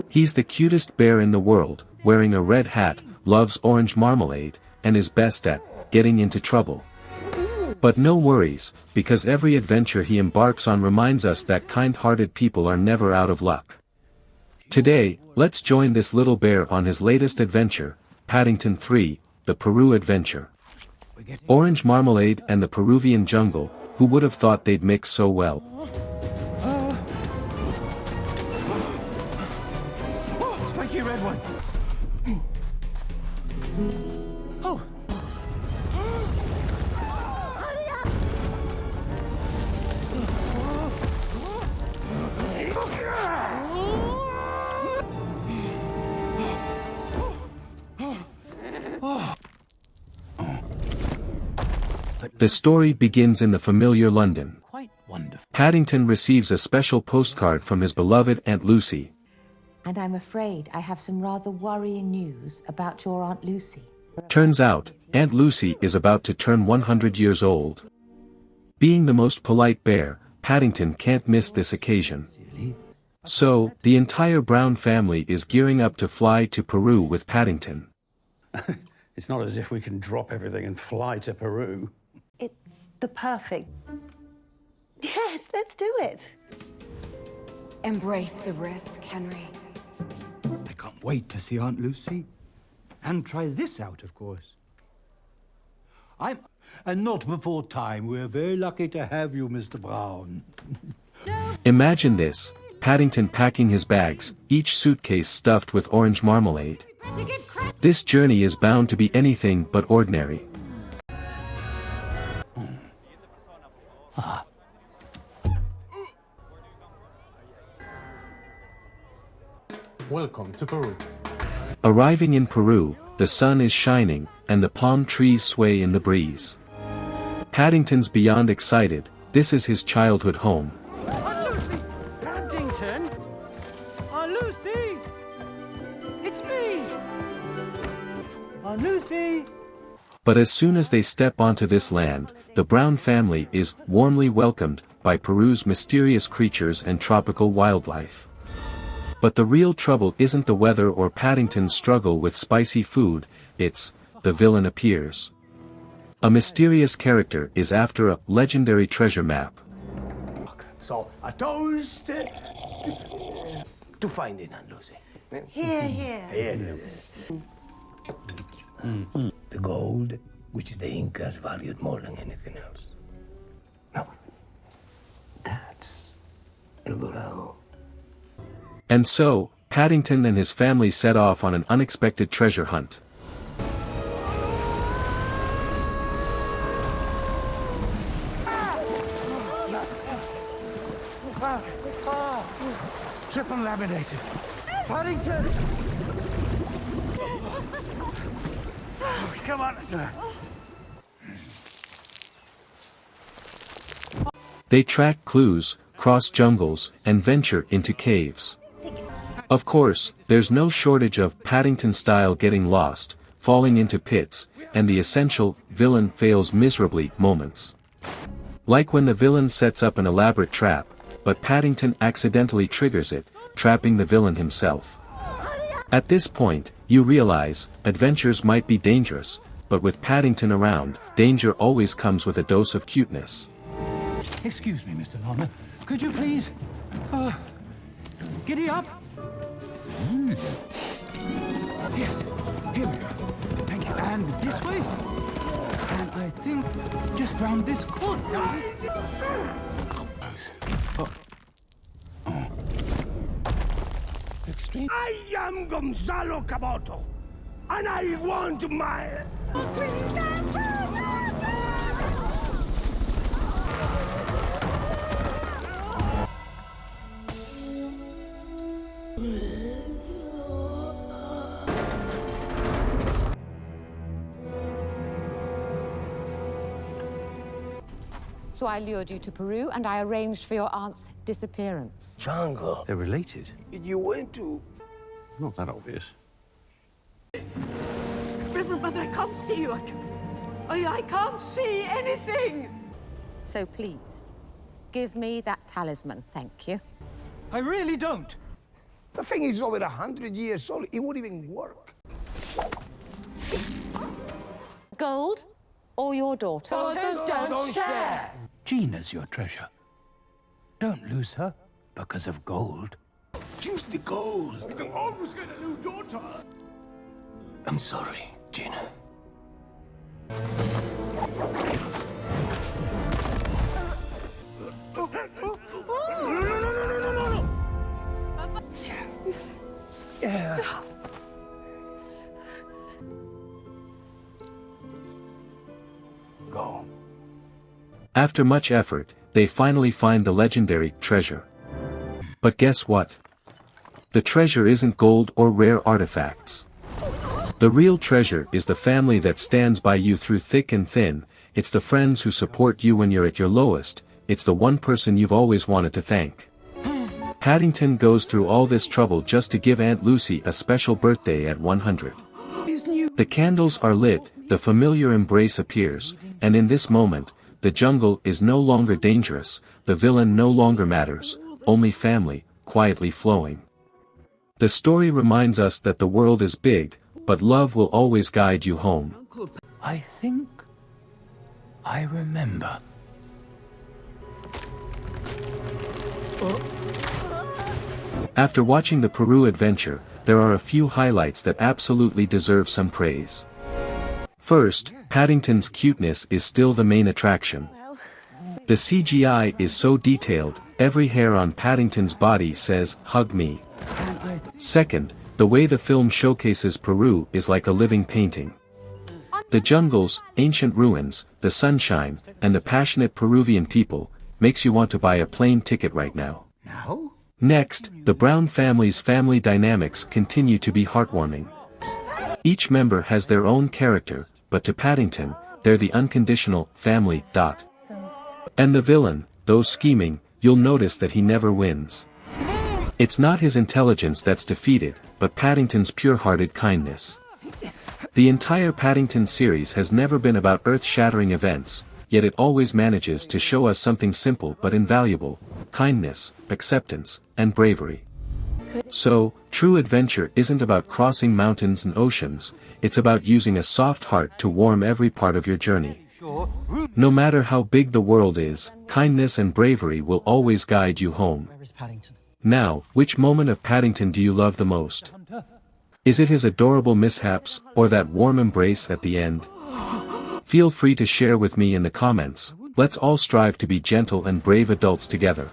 He's the cutest bear in the world, wearing a red hat, loves orange marmalade, and is best at getting into trouble. But no worries, because every adventure he embarks on reminds us that kind-hearted people are never out of luck. Today, let's join this little bear on his latest adventure, Paddington 3, the Peru adventure. Orange marmalade and the Peruvian jungle, who would have thought they'd mix so well? Spiky red one. Oh. The story begins in the familiar London. Quite wonderful. Paddington receives a special postcard from his beloved Aunt Lucy. And I'm afraid I have some rather worrying news about your Aunt Lucy. Turns out, Aunt Lucy is about to turn 100 years old. Being the most polite bear, Paddington can't miss this occasion. So, the entire Brown family is gearing up to fly to Peru with Paddington. It's not as if we can drop everything and fly to Peru. It's the perfect... Yes, let's do it. Embrace the risk, Henry. I can't wait to see Aunt Lucy. And try this out, of course. And not before time. We're very lucky to have you, Mr. Brown. Imagine this, Paddington packing his bags, each suitcase stuffed with orange marmalade. This journey is bound to be anything but ordinary. Welcome to Peru. Arriving in Peru, the sun is shining, and the palm trees sway in the breeze. Paddington's beyond excited. This is his childhood home. Aunt Lucy! Paddington! Aunt Lucy! It's me! Aunt Lucy! But as soon as they step onto this land, the Brown family is warmly welcomed by Peru's mysterious creatures and tropical wildlife. But the real trouble isn't the weather or Paddington's struggle with spicy food, it's, the villain appears. A mysterious character is after a legendary treasure map. So, a toast to finding Aunt Lucy. Here, here. The gold, which the Incas valued more than anything else. No, that's El Dorado. And so, Paddington and his family set off on an unexpected treasure hunt. Triple laminated. Paddington! Come on. They track clues, cross jungles, and venture into caves. Of course, there's no shortage of Paddington style getting lost, falling into pits, and the essential villain fails miserably moments. Like when the villain sets up an elaborate trap, but Paddington accidentally triggers it, trapping the villain himself. At this point, you realize, adventures might be dangerous, but with Paddington around, danger always comes with a dose of cuteness. Excuse me, Mr. Lorna. Could you please... giddy up? Yes, here we go. Thank you. And this way. And I think just round this corner. Extreme. I am Gonzalo Caboto, and I want my... So I lured you to Peru and I arranged for your aunt's disappearance. Django, They're related. you went to... Not that obvious. Reverend Mother, I can't see you. I can't see anything! So please, give me that talisman, thank you. I really don't. The thing is over 100 years old. It won't even work. Gold or your daughter? Don't share! Gina's your treasure. Don't lose her because of gold. Choose the gold. You can always get a new daughter. I'm sorry, Gina. Go. After much effort, they finally find the legendary treasure. But guess what? The treasure isn't gold or rare artifacts. The real treasure is the family that stands by you through thick and thin. It's the friends who support you when you're at your lowest. It's the one person you've always wanted to thank. Paddington goes through all this trouble just to give Aunt Lucy a special birthday at 100. The candles are lit, the familiar embrace appears, and in this moment, the jungle is no longer dangerous, the villain no longer matters, only family, quietly flowing. The story reminds us that the world is big, but love will always guide you home. I think I remember. After watching the Peru adventure, there are a few highlights that absolutely deserve some praise. First, Paddington's cuteness is still the main attraction. The CGI is so detailed, every hair on Paddington's body says, "Hug me." Second, the way the film showcases Peru is like a living painting. The jungles, ancient ruins, the sunshine, and the passionate Peruvian people, makes you want to buy a plane ticket right now. Now? Next, the Brown family's family dynamics continue to be heartwarming. Each member has their own character, but to Paddington, they're the unconditional family. And the villain, though scheming, you'll notice that he never wins. It's not his intelligence that's defeated, but Paddington's pure-hearted kindness. The entire Paddington series has never been about earth-shattering events, yet it always manages to show us something simple but invaluable: kindness, acceptance, and bravery. So, true adventure isn't about crossing mountains and oceans, it's about using a soft heart to warm every part of your journey. No matter how big the world is, kindness and bravery will always guide you home. Now, which moment of Paddington do you love the most? Is it his adorable mishaps, or that warm embrace at the end? Feel free to share with me in the comments. Let's all strive to be gentle and brave adults together.